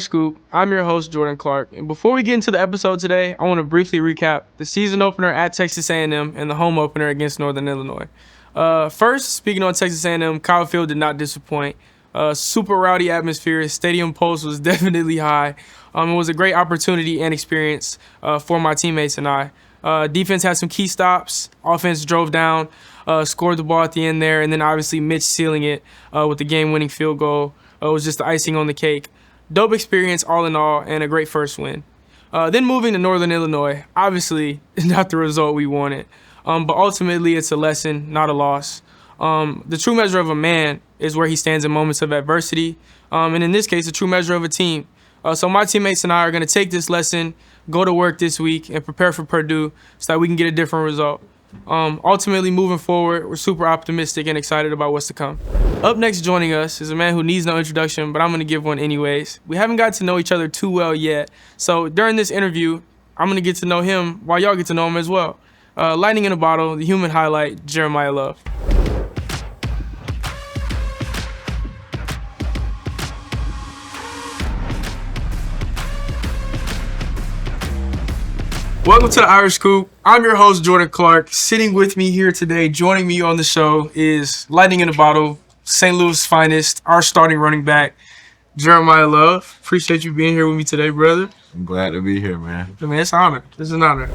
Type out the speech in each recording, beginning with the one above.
Irish Scoop. I'm your host, Jordan Clark. And before we get into the episode today, I want to briefly recap the season opener at Texas A&M and the home opener against Northern Illinois. First, speaking on Texas A&M, Kyle Field did not disappoint. Super rowdy atmosphere. Stadium pulse was definitely high. It was a great opportunity and experience for my teammates and I. Defense had some key stops. Offense drove down, scored the ball at the end there, and then obviously Mitch sealing it with the game-winning field goal. It was just the icing on the cake. Dope experience all in all, and a great first win. Then moving to Northern Illinois, obviously not the result we wanted, but ultimately it's a lesson, not a loss. The true measure of a man is where he stands in moments of adversity, and in this case, a true measure of a team. So my teammates and I are going to take this lesson, go to work this week, and prepare for Purdue so that we can get a different result. Ultimately, moving forward, we're super optimistic and excited about what's to come. Up next joining us is a man who needs no introduction, but I'm going to give one anyways. We haven't got to know each other too well yet, so during this interview, I'm going to get to know him while y'all get to know him as well. Lightning in a bottle, the human highlight, Jeremyiah Love. Welcome to the Irish Scoop. I'm your host, Jordan Clark. Sitting with me here today, joining me on the show is Lightning in a Bottle, St. Louis' finest, our starting running back, Jeremyiah Love. Appreciate you being here with me today, brother. I'm glad to be here, man. Man, it's an honor. This is an honor.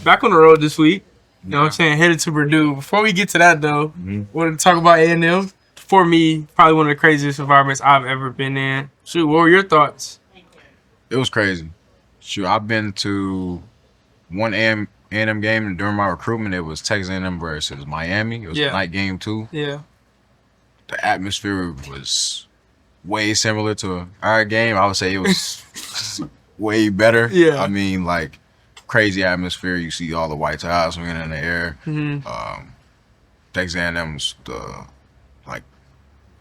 Back on the road this week. You know what I'm saying? Headed to Purdue. Before we get to that, though, wanted to talk about A&M. For me, probably one of the craziest environments I've ever been in. Shoot, what were your thoughts? It was crazy. Shoot, I've been to one A&M game during my recruitment. It was Texas A&M versus Miami. It was a night game, too. Yeah. The atmosphere was way similar to our game. I would say it was way better. Yeah. I mean, like, crazy atmosphere. You see all the white tiles swinging in the air. Texas A&M was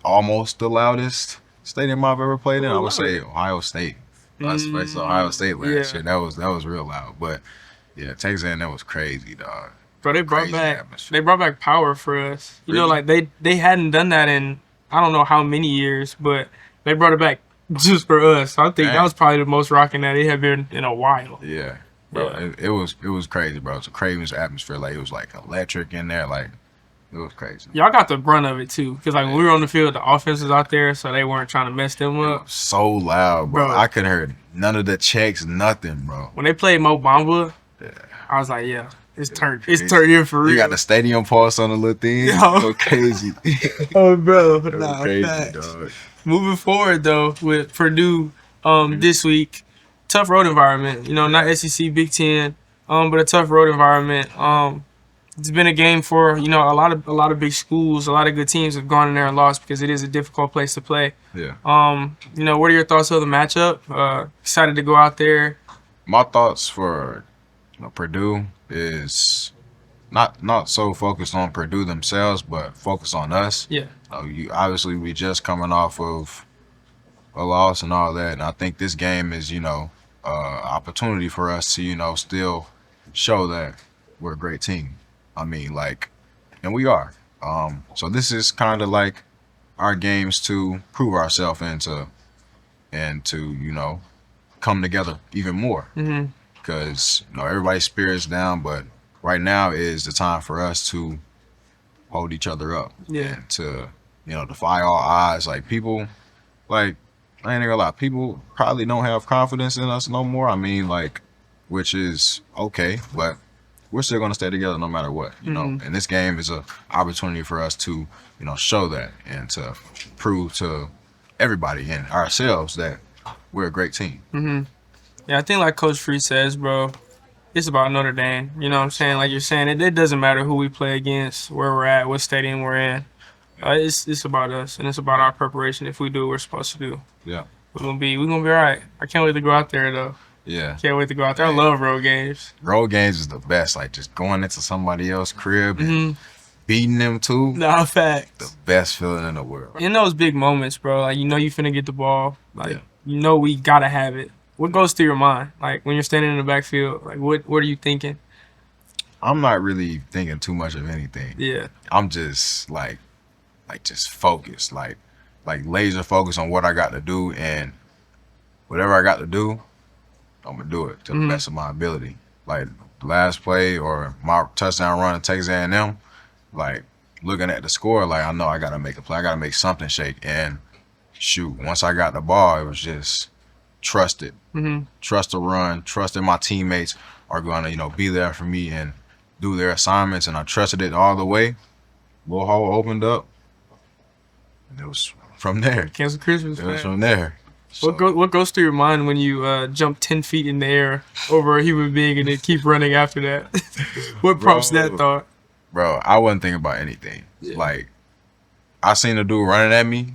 almost the loudest stadium I've ever played in. I would say Ohio State. Last place Ohio State last year. That was real loud. But yeah, Texas A&M was crazy, dog. Bro, they brought back power for us. You know, like they hadn't done that in I don't know how many years, but they brought it back just for us. So I think that was probably the most rocking that it had been in a while. Yeah, bro, it was crazy, bro. It's a crazy atmosphere. Like it was like electric in there. Like it was crazy. Y'all got the brunt of it too, because like when we were on the field, the offense was out there, so they weren't trying to mess them up. So loud, bro. I couldn't hear none of the checks, nothing, bro. When they played Mo Bamba, I was like, yeah, it's turned in for real. You got the stadium pulse on the little thing. Go crazy. Oh, bro, crazy, dog. Moving forward though with Purdue, this week, tough road environment. You know, not SEC, Big Ten, but a tough road environment. It's been a game for, you know, a lot of big schools, a lot of good teams have gone in there and lost because it is a difficult place to play. Yeah. You know, what are your thoughts of the matchup? Excited to go out there. My thoughts for Purdue is not so focused on Purdue themselves, but focused on us. Yeah. Obviously, we just coming off of a loss and all that, and I think this game is, opportunity for us to, still show that we're a great team. I mean, and we are. So this is kind of like our games to prove ourselves and to come together even more. Because everybody's spirits down, but right now is the time for us to hold each other up. Yeah. And to defy all odds. Like people, I ain't gonna lie, people probably don't have confidence in us no more. I mean, which is okay, but we're still going to stay together no matter what, And this game is an opportunity for us to, show that and to prove to everybody and ourselves that we're a great team. Yeah, I think like Coach Free says, bro, it's about Notre Dame. You know what I'm saying? Like you're saying, it doesn't matter who we play against, where we're at, what stadium we're in. It's about us, and it's about our preparation if we do what we're supposed to do. Yeah. We're gonna be all right. I can't wait to go out there, though. Yeah. Can't wait to go out there. I love road games. Road games is the best. Like just going into somebody else's crib and beating them too. Nah, facts. The best feeling in the world. In those big moments, bro, like you finna get the ball. We gotta have it. What goes through your mind? Like when you're standing in the backfield, like what are you thinking? I'm not really thinking too much of anything. Yeah. I'm just just focused. Like like laser focused on what I got to do, and whatever I got to do, I'm gonna do it to the best of my ability. Like the last play or my touchdown run at Texas A&M, like looking at the score, like I know I gotta make a play, I gotta make something shake. And shoot, once I got the ball, it was just trust it, trust the run, trusting my teammates are gonna be there for me and do their assignments, and I trusted it all the way. Little hole opened up, and it was from there. Cancel Christmas. It was from there. So, What goes through your mind when you jump 10 feet in the air over a human being and then keep running after that? What prompts that thought? Bro, I wasn't thinking about anything. Yeah. Like, I seen a dude running at me,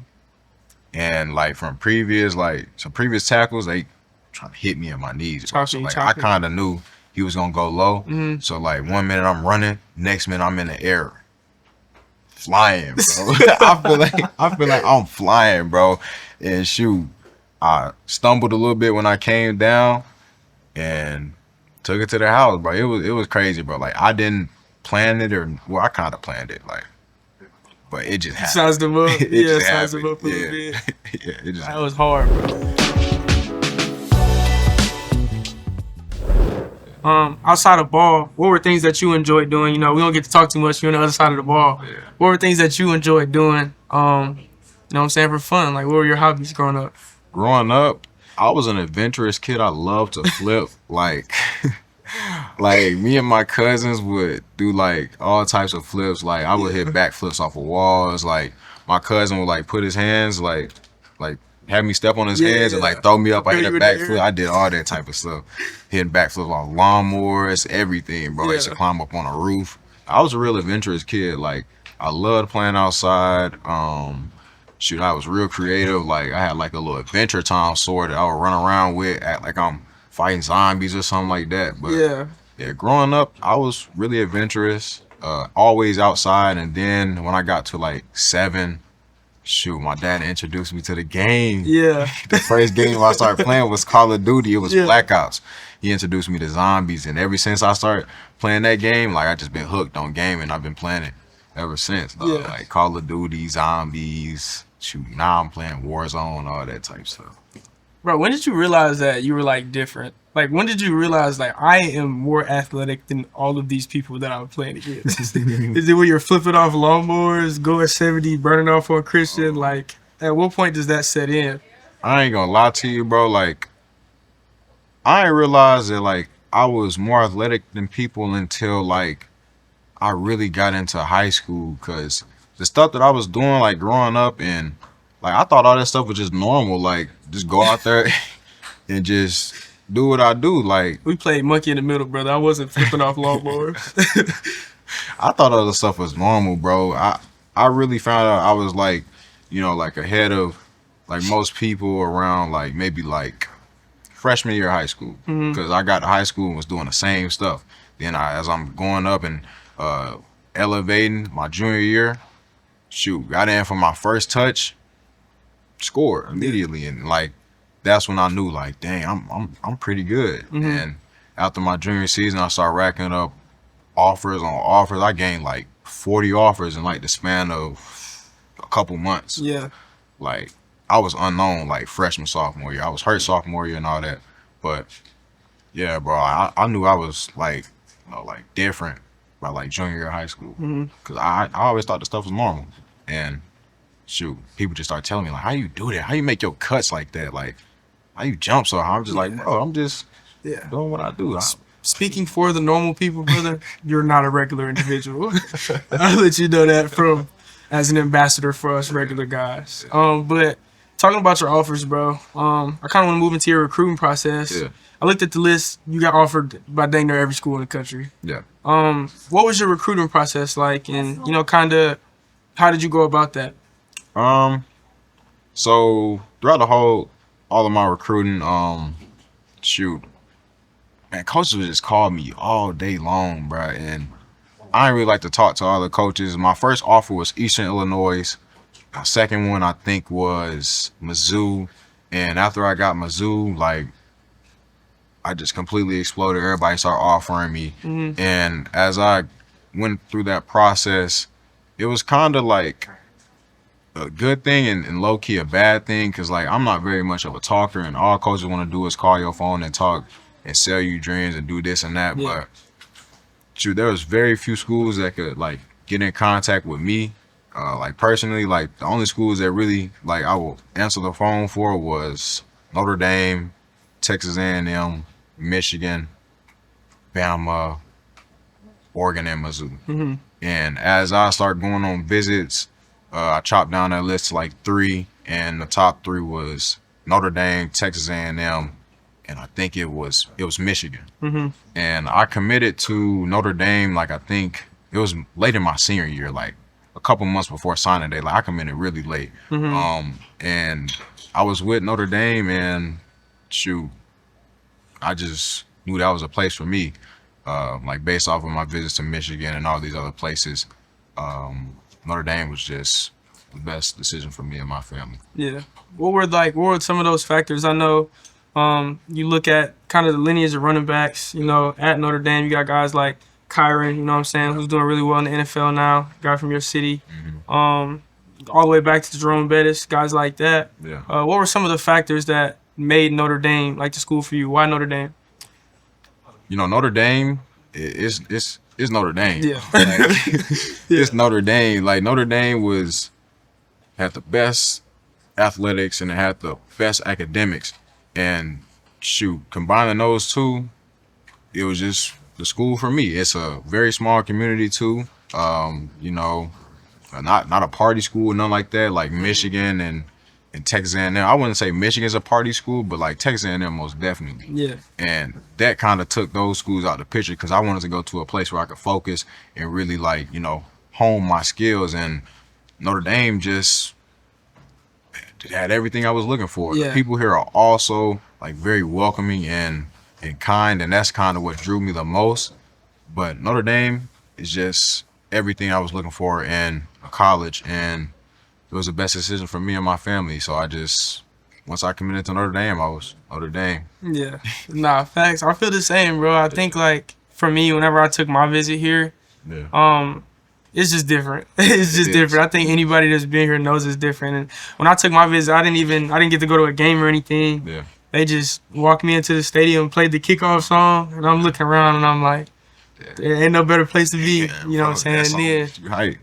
and like from some previous tackles, they trying to hit me in my knees. So like I kind of knew he was gonna go low. So like 1 minute I'm running, next minute I'm in the air, flying, bro. I feel like I'm flying, bro. And shoot, I stumbled a little bit when I came down and took it to the house, bro. It was crazy, bro. Like I didn't plan it, I kind of planned it, like, but it just happened. Sized them up. It sized them up a little bit. Yeah, it just that was hard, bro. Outside of ball, what were things that you enjoyed doing? We don't get to talk too much. You're on the other side of the ball. Yeah. What were things that you enjoyed doing? What I'm saying, for fun? Like, what were your hobbies growing up? Growing up, I was an adventurous kid. I loved to flip. like me and my cousins would do like all types of flips. Like I would hit backflips off of walls. Like my cousin would like put his hands like have me step on his hands and like throw me up. I hit a backflip. I did all that type of stuff. Hitting backflips on lawnmowers, everything, bro. I used to climb up on a roof. I was a real adventurous kid. Like I loved playing outside. Shoot, I was real creative. Like I had like a little Adventure Time sword that I would run around with, act like I'm fighting zombies or something like that. But yeah, growing up, I was really adventurous. Always outside. And then when I got to like 7, shoot, my dad introduced me to the game. Yeah. The first game I started playing was Call of Duty. It was Black Ops. He introduced me to zombies, and ever since I started playing that game, like I just been hooked on gaming. I've been playing it ever since. Like Call of Duty, zombies. Shoot, now I'm playing Warzone, all that type stuff. Bro, when did you realize that you were like different? Like, when did you realize like I am more athletic than all of these people that I'm playing against? Is it when you're flipping off lawnmowers, going 70, burning off on Christian? Like, at what point does that set in? I ain't gonna lie to you, bro. Like, I ain't realized that like I was more athletic than people until like I really got into high school, cause the stuff that I was doing like growing up, and like I thought all that stuff was just normal. Like just go out there and just do what I do. Like we played monkey in the middle, brother. I wasn't flipping off lawnmowers. I thought all the stuff was normal, bro. I really found out I was like, like ahead of like most people around like maybe like freshman year of high school, because I got to high school and was doing the same stuff. Then as I'm going up and elevating my junior year, shoot, got in for my first touch, scored immediately, and like that's when I knew like, dang, I'm pretty good. And after my junior season, I started racking up offers on offers. I gained like 40 offers in like the span of a couple months. Yeah. Like I was unknown like freshman, sophomore year. I was hurt sophomore year and all that. But yeah, bro, I knew I was like, like different by like junior year of high school. Cause I always thought the stuff was normal. And shoot, people just start telling me like, how you do that? How you make your cuts like that? Like, how you jump so high? I'm just like, bro, I'm just doing what I do. Speaking for the normal people, brother, you're not a regular individual. I'll let you know that from as an ambassador for us regular guys. But talking about your offers, bro, I kind of want to move into your recruiting process. Yeah. I looked at the list. You got offered by dang near every school in the country. Yeah. What was your recruiting process like, and kind of how did you go about that? So throughout all of my recruiting, shoot, man, coaches would just call me all day long, bro, and I didn't really like to talk to all the coaches. My first offer was Eastern Illinois. My second one, I think, was Mizzou. And after I got Mizzou, like, I just completely exploded. Everybody started offering me. And as I went through that process, it was kind of like a good thing and low key a bad thing, because like I'm not very much of a talker, and all coaches want to do is call your phone and talk and sell you dreams and do this and that. Yeah. But shoot, there was very few schools that could like get in contact with me. Like personally, like the only schools that really like I will answer the phone for was Notre Dame, Texas A&M, Michigan, Bama, Oregon, and Mizzou. Mm-hmm. And as I start going on visits, I chopped down that list to like 3, and the top 3 was Notre Dame, Texas A&M, and I think it was Michigan. Mm-hmm. And I committed to Notre Dame like I think it was late in my senior year, like a couple months before signing day. Like I committed really late. Mm-hmm. And I was with Notre Dame, and shoot, I just knew that was a place for me. Like based off of my visits to Michigan and all these other places, Notre Dame was just the best decision for me and my family. Yeah. What were some of those factors? I know you look at kind of the lineage of running backs, at Notre Dame, you got guys like Kyron, you know what I'm saying, who's doing really well in the NFL now, guy from your city. Mm-hmm. All the way back to Jerome Bettis, guys like that. Yeah. What were some of the factors that made Notre Dame like the school for you? Why Notre Dame? Notre Dame is Notre Dame. Yeah. It's Notre Dame. Like Notre Dame had the best athletics and it had the best academics. And shoot, combining those two, it was just the school for me. It's a very small community too. Not a party school, nothing like that. Like Michigan and Texas A&M. I wouldn't say Michigan's a party school, but like Texas A&M most definitely. Yeah. And that kind of took those schools out of the picture because I wanted to go to a place where I could focus and really like hone my skills. And Notre Dame just had everything I was looking for. Yeah. The people here are also like very welcoming and kind, and that's kind of what drew me the most. But Notre Dame is just everything I was looking for in a college, and it was the best decision for me and my family. So once I committed to Notre Dame, I was Notre Dame. Yeah. Nah, facts. I feel the same, bro. I think like for me, whenever I took my visit here, it's just different. It's just different. I think anybody that's been here knows it's different. And when I took my visit, I didn't get to go to a game or anything. Yeah. They just walked me into the stadium, played the kickoff song, and I'm looking around and I'm like, there ain't no better place to be. Yeah, you know what I'm saying?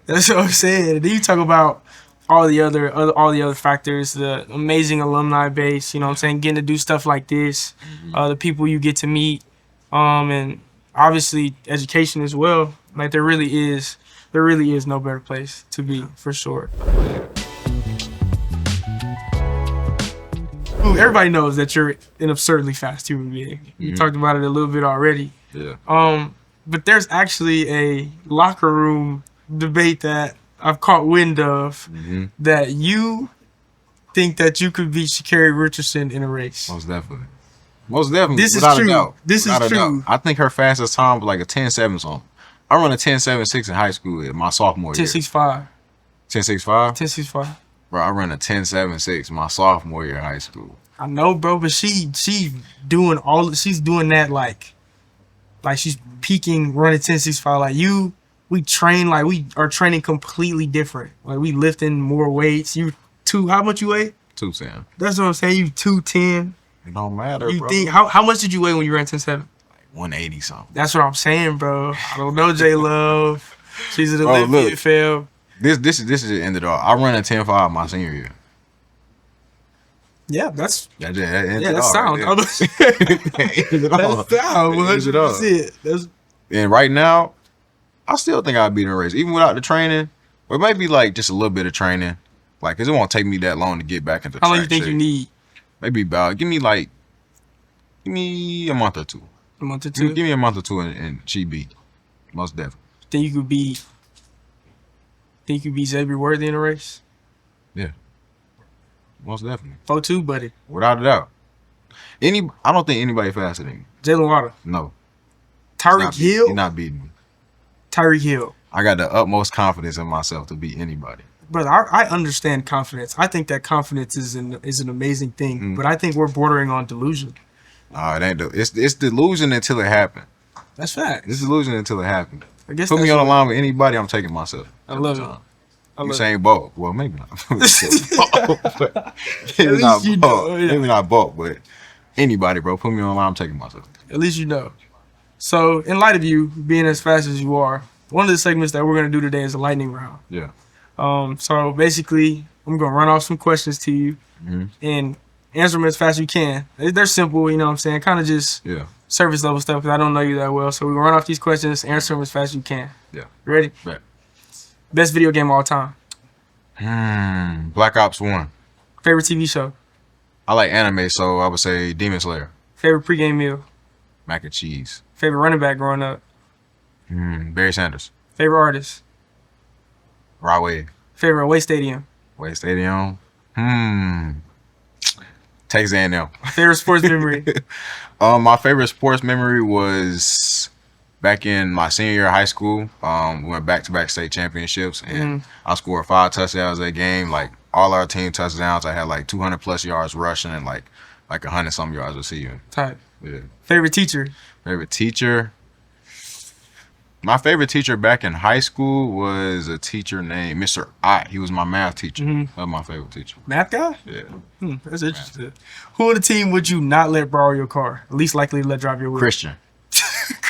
That's what I'm saying. And then you talk about all the other factors, the amazing alumni base, you know what I'm saying, getting to do stuff like this, the people you get to meet, and obviously education as well. Like there really is no better place to be, for sure. Everybody knows that you're an absurdly fast human being. You talked about it a little bit already. Yeah. But there's actually a locker room debate that I've caught wind of, that you think that you could beat Sha'Carri Richardson in a race. Most definitely. This is without true. A doubt. This is Without a true. doubt. I think her fastest time was like a 10.7 something. I run a 10.76 in high school in my sophomore year. 10.65. 10.65? 10.65. Bro, I ran a 10.76 my sophomore year in high school. I know, bro, but she's doing that like she's peaking running 10.65. Like we train like we are training completely different. Like we lifting more weights. How much you weigh? 210. That's what I'm saying. You 210. It don't matter, You bro. think how much did you weigh when you ran 10.7? Like 180 something. That's what I'm saying, bro. I don't know J Love. She's an Bro, Olympian look. fam. This is the end of it all. I ran a 10.5 my senior year. Yeah, that's That ends it that's all sound. right there. Ends it all. That's sound. Ends it all. 100%. And right now, I still think I'd beat in a race, even without the training. Or it might be like just a little bit of training, like because it won't take me that long to get back into. How long you think you need? Maybe give me a month or two. A month or two. Give me a month or two and she beat. Most definitely. Think you could beat Xavier Worthy in a race? Yeah. Most definitely. 4-2, buddy. Without a doubt. I don't think anybody faster than me. Jalen Water. No. Tyreek Hill. He's not beating me. Tyreek Hill. I got the utmost confidence in myself to beat anybody. Brother, I understand confidence. I think that confidence is an amazing thing, but I think we're bordering on delusion. It ain't. It's delusion until it happened. That's fact. It's delusion until it happened. I guess Put me that's on the what- line with anybody, I'm taking myself. I love it. I love it. Usain Bolt. Well, maybe not. Usain Bolt, but maybe At not least you Bolt. know, yeah. Maybe not Bolt, but anybody, bro. Put me on line. I'm taking myself. At least you know. So, in light of you being as fast as you are, one of the segments that we're going to do today is a lightning round. Yeah. So, basically, I'm going to run off some questions to you Mm-hmm. and answer them as fast as you can. They're simple, you know what I'm saying? Kind of just Yeah. surface level stuff because I don't know you that well. So, we're going to run off these questions, answer them as fast as you can. Yeah. You ready? Bet. Best video game of all time. Black Ops 1. Favorite TV show. I like anime, so I would say Demon Slayer. Favorite pregame meal. Mac and cheese. Favorite running back growing up. Barry Sanders. Favorite artist. Rod Wave. Favorite away stadium. Wade Stadium. Texas A&M. Favorite sports memory. My favorite sports memory was back in my senior year of high school. We went back-to-back state championships, and I scored 5 touchdowns that game. Like all our team touchdowns, I had like 200 plus yards rushing and like 100 some yards receiving. Type. Yeah. Favorite teacher. Favorite teacher. My favorite teacher back in high school was a teacher named Mr. Ott. He was my math teacher. That was my favorite teacher. Math guy? Yeah. That's interesting. Who on the team would you not let borrow your car? Least likely to let drive your wheel? Christian.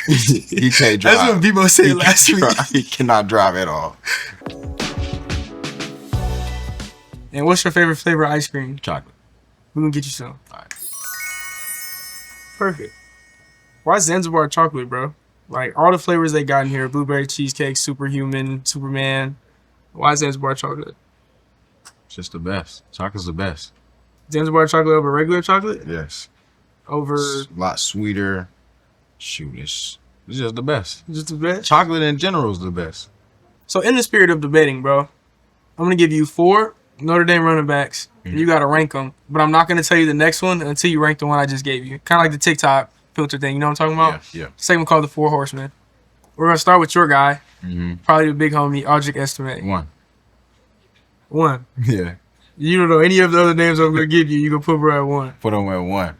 He can't drive. That's what Bebo said last week. He cannot drive at all. And what's your favorite flavor of ice cream? Chocolate. We're going to get you some. All right. Perfect. Why Zanzibar chocolate, bro? Like, all the flavors they got in here, blueberry cheesecake, superhuman, Superman. Why Zanzibar chocolate? It's just the best. Chocolate's the best. Zanzibar chocolate over regular chocolate? Yes. Over It's a lot sweeter. Shoot, it's just the best. just the best? Chocolate in general is the best. So, in the spirit of debating, bro, I'm going to give you 4 Notre Dame running backs. And you got to rank them. But I'm not going to tell you the next one until you rank the one I just gave you. Kind of like the TikTok filter thing. You know what I'm talking about? Yeah. Segment called the 4 Horsemen. We're going to start with your guy. Mm-hmm. Probably the big homie, Audric Estime. 1. Yeah. You don't know any of the other names I'm going to give you. You going to put bro at 1. Put him at 1.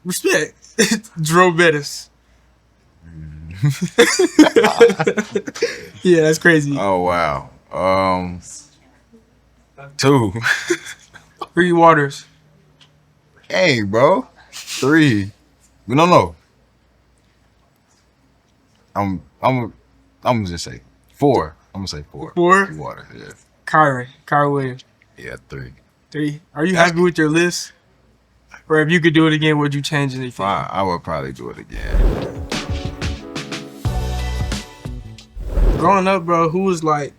Respect. Dro Bettis. Yeah, that's crazy. Oh wow. 2. Bree Waters. Hey, bro. 3. No. I'm gonna just say 4. I'm gonna say 4. 4. Water. Yeah. Kyrie Williams. Yeah. 3. 3. Are you happy with your list? Or if you could do it again, would you change anything? I would probably do it again. Growing up, bro, who was like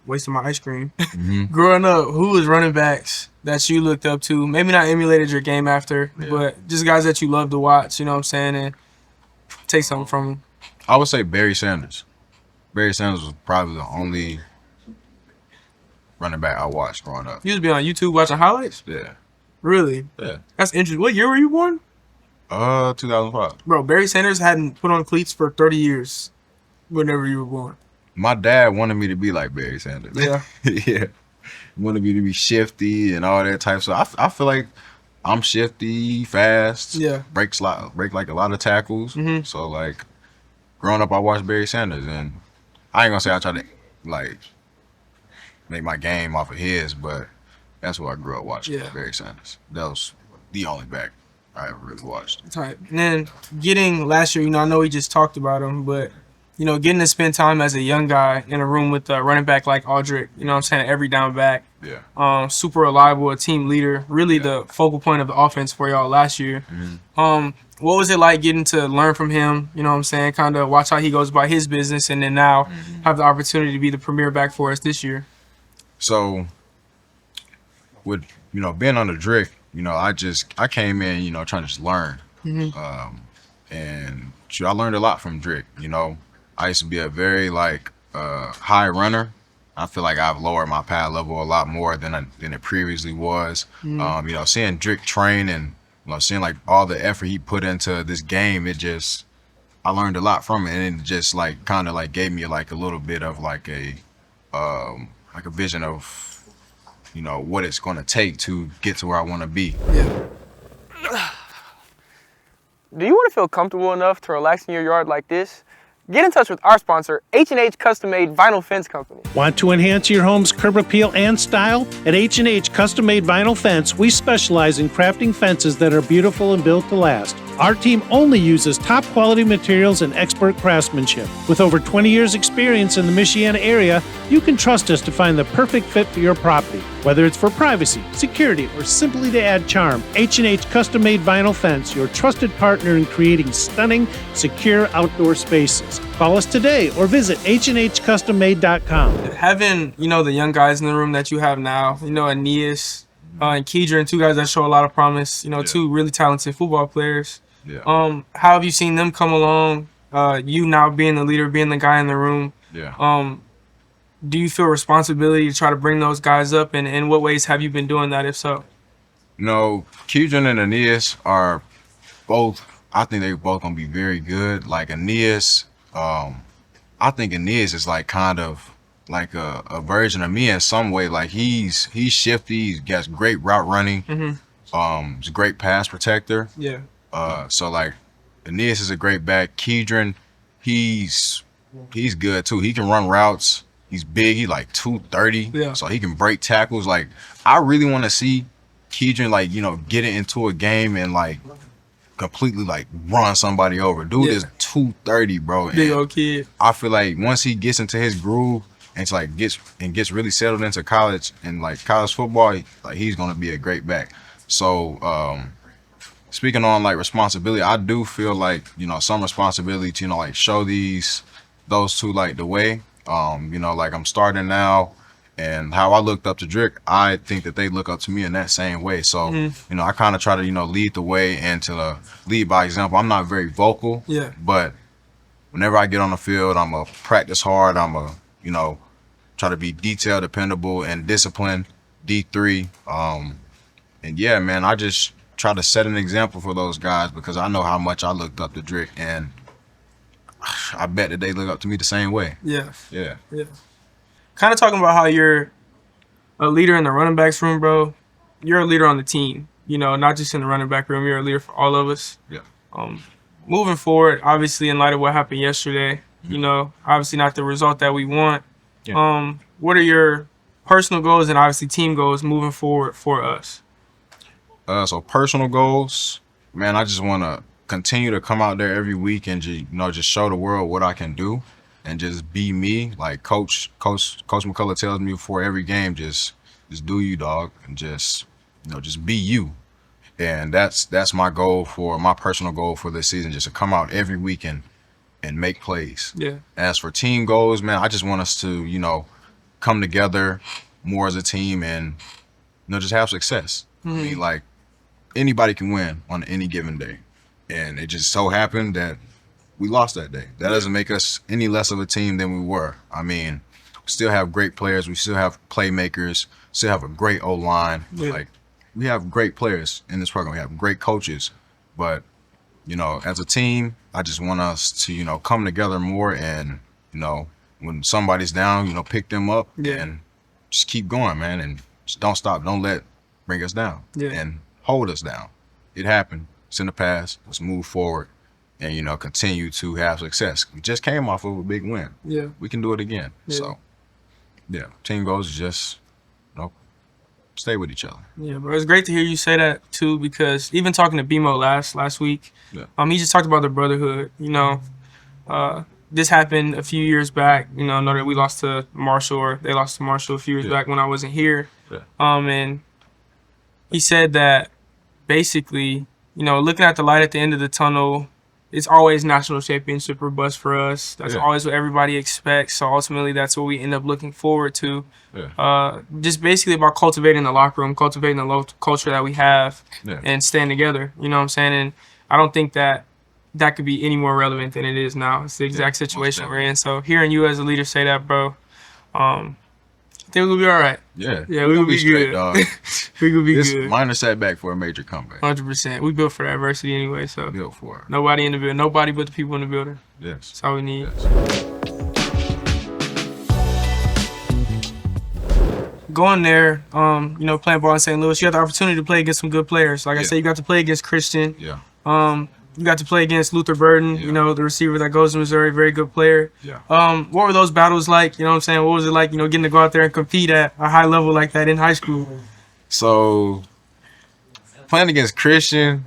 wasting my ice cream? Mm-hmm. Growing up, who was running backs that you looked up to? Maybe not emulated your game after, but just guys that you love to watch, you know what I'm saying, and take something from them. I would say Barry Sanders. Barry Sanders was probably the only running back I watched growing up. You used to be on YouTube watching highlights? Yeah. Really? Yeah. That's interesting. What year were you born? 2005. Bro, Barry Sanders hadn't put on cleats for 30 years whenever you were born. My dad wanted me to be like Barry Sanders. Yeah. Yeah. He wanted me to be shifty and all that type of stuff. I feel like I'm shifty, fast. Yeah. Break like a lot of tackles. Mhm. So like growing up, I watched Barry Sanders, and I ain't gonna say I try to like make my game off of his, but that's what I grew up watching. Yeah. Barry Sanders. That was the only back I ever really watched. Type. And then getting last year, I know we just talked about him, but getting to spend time as a young guy in a room with a running back like Audric, what I'm saying, every down back. Yeah. Super reliable, a team leader, really the focal point of the offense for y'all last year. Mm-hmm. What was it like getting to learn from him, what I'm saying, kind of watch how he goes about his business, and then now have the opportunity to be the premier back for us this year? So with, being on the Drake, I came in, trying to just learn. Mm-hmm. And I learned a lot from Drake. I used to be a very high runner. I feel like I've lowered my pad level a lot more than it previously was. Seeing Drake train and seeing like all the effort he put into this game, I learned a lot from it, and it just kind of gave me a little bit of a vision of what it's going to take to get to where I want to be. Yeah. Do you want to feel comfortable enough to relax in your yard like this? get in touch with our sponsor, H&H Custom Made Vinyl Fence Company. Want to enhance your home's curb appeal and style? At H&H Custom Made Vinyl Fence, we specialize in crafting fences that are beautiful and built to last. Our team only uses top quality materials and expert craftsmanship. With over 20 years experience in the Michiana area, you can trust us to find the perfect fit for your property. Whether it's for privacy, security, or simply to add charm, H&H Custom Made Vinyl Fence, your trusted partner in creating stunning, secure outdoor spaces. Call us today or visit hnhcustommade.com. Having, the young guys in the room that you have now, Aeneas and Kedron, two guys that show a lot of promise, two really talented football players. Yeah. How have you seen them come along? You now being the leader, being the guy in the room. Yeah. Do you feel responsibility to try to bring those guys up, and in what ways have you been doing that, if so? Kedron and Aeneas are both, I think they're both going to be very good. Like Aeneas, I think Aeneas is like kind of like a version of me in some way. Like he's shifty, he has great route running, he's a great pass protector. Yeah. So like Aeneas is a great back. Kedron, he's good too. He can run routes. He's big. He's like 230. Yeah. So he can break tackles. Like I really want to see Kedron get into a game and like completely like run somebody over. Dude is 230, bro. Big old kid. I feel like once he gets into his groove and gets really settled into college and like college football, he's gonna be a great back. So speaking on like responsibility, I do feel like some responsibility to like show those two like the way. Like I'm starting now, and how I looked up to Drake, I think that they look up to me in that same way. So I kind of try to lead the way and to lead by example. I'm not very vocal, but whenever I get on the field, I'm a practice hard. I'm a try to be detailed, dependable, and disciplined. D3, and yeah, man, I just try to set an example for those guys because I know how much I looked up to Drake, and I bet that they look up to me the same way. Yeah. Yeah. Kind of talking about how you're a leader in the running backs room, bro. You're a leader on the team, not just in the running back room. You're a leader for all of us. Yeah. Moving forward, obviously, in light of what happened yesterday, obviously not the result that we want. Yeah. What are your personal goals and obviously team goals moving forward for us? So personal goals, man, I just want to continue to come out there every week and just show the world what I can do and just be me. Like Coach McCullough tells me before every game, just do you, dog, and just be you. And that's my personal goal for this season, just to come out every week and make plays. Yeah. As for team goals, man, I just want us to, come together more as a team and, just have success. I mean, like, anybody can win on any given day. And it just so happened that we lost that day. That doesn't make us any less of a team than we were. I mean, we still have great players. We still have playmakers. Still have a great O-line. Yeah. Like, we have great players in this program. We have great coaches. But, as a team, I just want us to, come together more and, when somebody's down, pick them up and just keep going, man. And just don't stop. Don't let bring us down and hold us down. It happened. It's in the past. Let's move forward and, continue to have success. We just came off of a big win. Yeah. We can do it again. Yeah. So, team goals is just, stay with each other. Yeah, bro. It's great to hear you say that, too, because even talking to BMO last week, he just talked about the brotherhood. This happened a few years back. I know that we lost to Marshall, or they lost to Marshall a few years back when I wasn't here. Yeah. And he said that basically, looking at the light at the end of the tunnel, it's always national championship or bust for us. That's always what everybody expects. So ultimately, that's what we end up looking forward to. Yeah. Just basically about cultivating the locker room, cultivating the local culture that we have, and staying together. You know what I'm saying? And I don't think that could be any more relevant than it is now. It's the exact situation we're in. So hearing you as a leader say that, bro, I think we'll be all right. Yeah. Yeah, we'll be straight, good. dog. We will be This good. minor setback for a major comeback. 100%. We built for adversity anyway, so Built for it. nobody in the building, nobody but the people in the building. Yes. That's all we need. Yes. Going there, playing ball in St. Louis, you had the opportunity to play against some good players. Like I said, you got to play against Christian. Yeah. You got to play against Luther Burden, Yeah. you know, the receiver that goes to Missouri, very good player. Yeah. What were those battles like? You know what I'm saying? What was it like, you know, getting to go out there and compete at a high level like that in high school? So playing against Christian,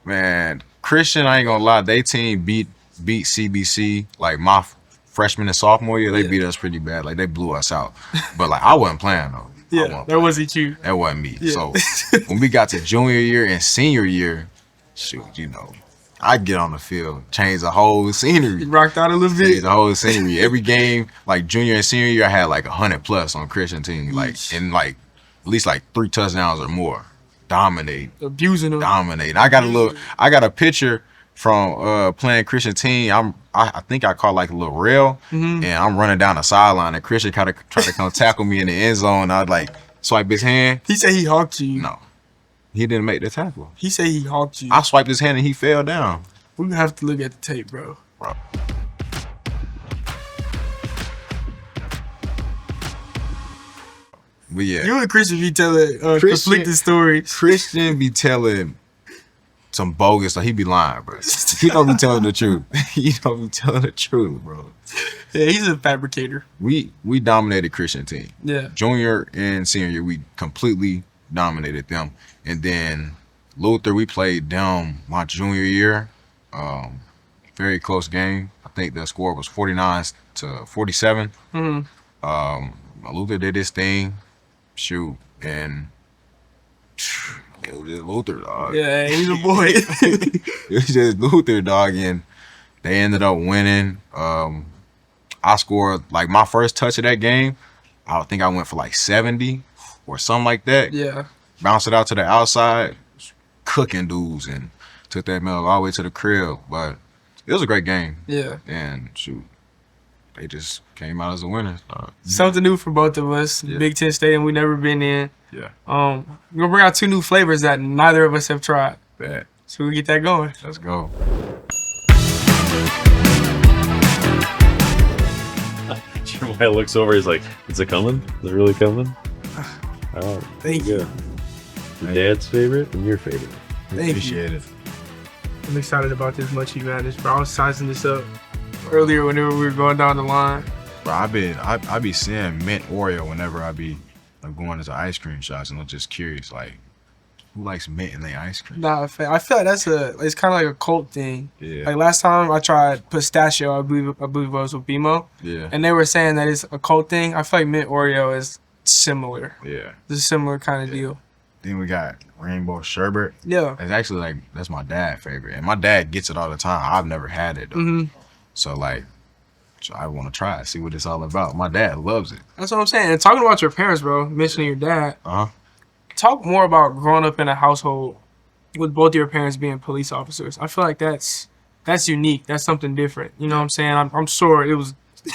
man, Christian, I ain't gonna lie, they team beat CBC like my freshman and sophomore year. They beat us pretty bad. Like they blew us out. But like I wasn't playing though. Yeah, that wasn't you. That wasn't me. Yeah. So when we got to junior year and senior year, shoot, you know, I get on the field, change the whole scenery. You rocked out a little Change bit. the whole scenery. Every game, like junior and senior year, I had like 100+ on Christian team, like and like at least like 3 touchdowns or more. Abusing them. Dominating. I got a picture from playing Christian team. I think I caught like a little rail, and I'm running down the sideline, and Christian kind of tried to come tackle me in the end zone. I'd like swipe his hand. He said he hawked you. No, he didn't make the tackle. He said he hawked you. I swiped his hand and he fell down. We're going to have to look at the tape, bro. But yeah, You and Christian be telling conflicted stories. Christian be telling some bogus stuff. He be lying, bro. He don't be telling the truth. He don't be telling the truth, bro. Yeah, he's a fabricator. We dominated Christian team. Yeah. Junior and senior year, we completely dominated them. And then Luther, we played them my junior year. Very close game. I think the score was 49-47. Luther did his thing. Shoot. And it was just Luther, dog. Yeah, he's a boy. It was just Luther, dog. And they ended up winning. I scored, like, my first touch of that game, I think I went for, like, 70 or something like that. Yeah. Bounced it out to the outside, cooking dudes, and took that medal all the way to the crib. But it was a great game. Yeah. And, shoot, they just came out as the winners. Something new for both of us. Yeah. Big Ten Stadium we never been in. Yeah. We're going to bring out 2 new flavors that neither of us have tried. Bad. So we get that going. Let's go. Jeremiah looks over. He's like, "Is it coming? Is it really coming?" All right. Thank you. Your dad's favorite and your favorite. Thank you. Appreciate it. I'm excited about this Munchie Madness, bro. I was sizing this up earlier whenever we were going down the line. Bro, I be seeing mint Oreo whenever I be like going to ice cream shops, and I'm just curious, like, who likes mint in their ice cream? Nah, I feel like it's kind of like a cult thing. Yeah. Like last time I tried pistachio, I believe it was with BMO, Yeah. and they were saying that it's a cult thing. I feel like mint Oreo is similar. Yeah. It's a similar kind of deal. Then we got rainbow sherbet. Yeah. It's actually like that's my dad's favorite, and my dad gets it all the time. I've never had it though, so like, I want to try it, see what it's all about. My dad loves it. That's what I'm saying. And talking about your parents, bro, mentioning your dad, talk more about growing up in a household with both your parents being police officers. I feel like that's unique. That's something different. You know what I'm saying? I'm sure it was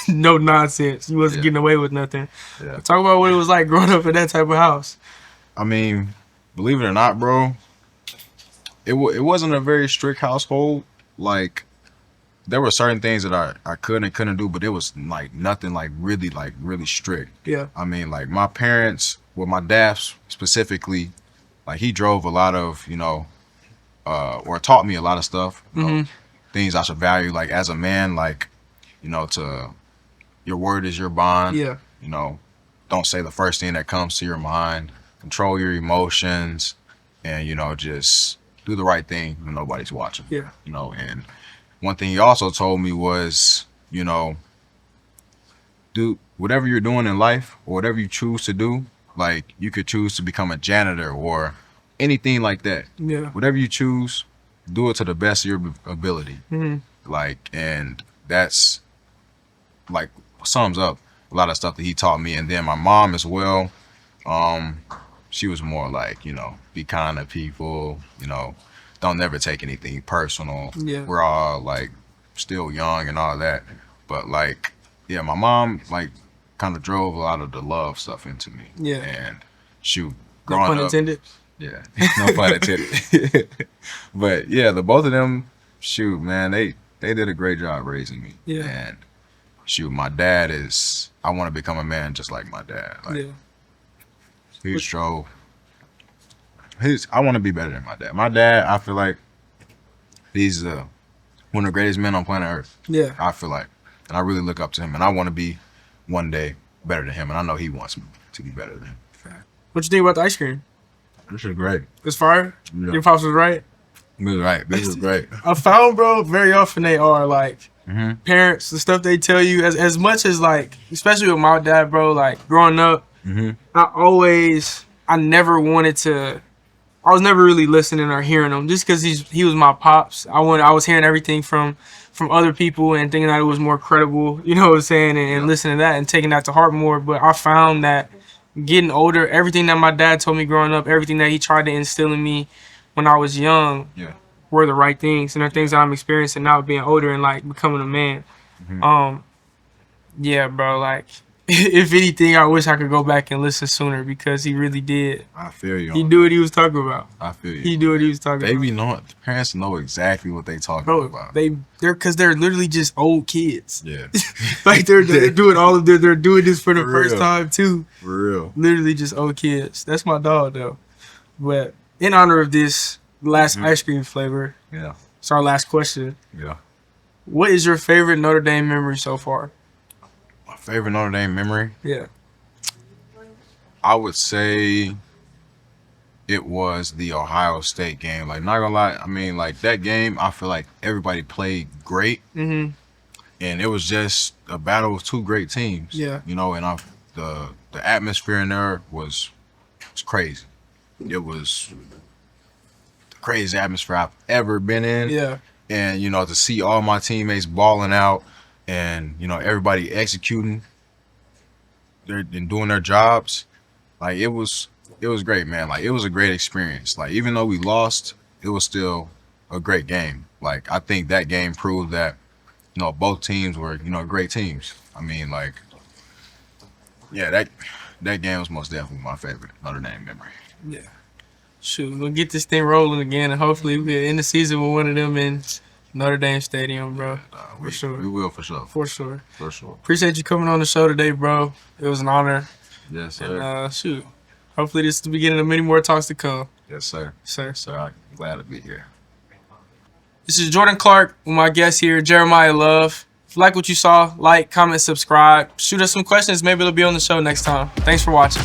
no nonsense. You wasn't getting away with nothing. Yeah. Talk about what it was like growing up in that type of house. I mean, believe it or not, bro, it wasn't a very strict household. Like, there were certain things that I could and couldn't do, but it was like nothing like really strict. Yeah. I mean, like my parents, well, my dad specifically, like he drove a lot of, you know, or taught me a lot of stuff, you know, things I should value, like as a man, like, you know, your word is your bond. Yeah. You know, don't say the first thing that comes to your mind. Control your emotions, and, you know, just do the right thing when nobody's watching. Yeah. You know, and one thing he also told me was, you know, do whatever you're doing in life or whatever you choose to do. Like, you could choose to become a janitor or anything like that. Yeah. Whatever you choose, do it to the best of your ability. Like, and that's like sums up a lot of stuff that he taught me. And then my mom as well. She was more like, you know, be kind to people, you know, don't never take anything personal. Yeah. We're all like still young and all that. But like, yeah, my mom like kind of drove a lot of the love stuff into me. Yeah. And shoot, No growing pun up. intended. Yeah, no pun intended. But yeah, the both of them, shoot, man, they did a great job raising me. Yeah. And shoot, my dad is, I want to become a man just like my dad. Like, Yeah. he drove. I want to be better than my dad. My dad, I feel like He's one of the greatest men on planet Earth. Yeah. I feel like, and I really look up to him, and I want to be one day better than him, and I know he wants me to be better than him. What you think about the ice cream? This is great. It's fire? Yeah. Your pops was right? This is right. This is great. I found, bro, very often they are like Mhm. parents, the stuff they tell you, as much as like, especially with my dad, bro, like growing up, Mhm. I never wanted to, I was never really listening or hearing him just because he was my pops. I was hearing everything from other people and thinking that it was more credible, you know what I'm saying, and listening to that and taking that to heart more. But I found that getting older, everything that my dad told me growing up, everything that he tried to instill in me when I was young, Yeah. were the right things, and they're things that I'm experiencing now being older and like becoming a man. Yeah, bro, like if anything, I wish I could go back and listen sooner because he really did. I feel you. He on knew that. what he was talking about. I feel you. He knew what he was talking They about. be knowing. The parents know exactly what they talking Bro, about. they're literally just old kids. Yeah. Like they're doing all of they're doing this for the For first real. time too. For real. Literally just old kids. That's my dog though. But in honor of this last ice cream flavor, Yeah. it's our last question. Yeah. What is your favorite Notre Dame memory so far? My favorite Notre Dame memory, Yeah. I would say it was the Ohio State game. Like, not gonna lie, I mean, like that game, I feel like everybody played great, Mm-hmm. and it was just a battle of two great teams. Yeah. You know, and the atmosphere in there was crazy. It was the craziest atmosphere I've ever been in. Yeah. And you know, to see all my teammates balling out, and you know, everybody executing and doing their jobs, like it was great, man. Like it was a great experience. Like even though we lost, it was still a great game. Like I think that game proved that, you know, both teams were, you know, great teams. I mean, like, yeah, that game was most definitely my favorite Notre Dame memory. Yeah. Shoot, we'll get this thing rolling again, and hopefully we'll end the season with one of them in Notre Dame Stadium, bro. We, sure. We will for sure. For sure. For sure. Appreciate you coming on the show today, bro. It was an honor. Yes, And sir. shoot, hopefully this is the beginning of many more talks to come. Yes, sir. Sir. Sir, I'm glad to be here. This is Jordan Clark with my guest here, Jeremyiah Love. If you like what you saw, like, comment, subscribe. Shoot us some questions. Maybe it'll be on the show next time. Thanks for watching.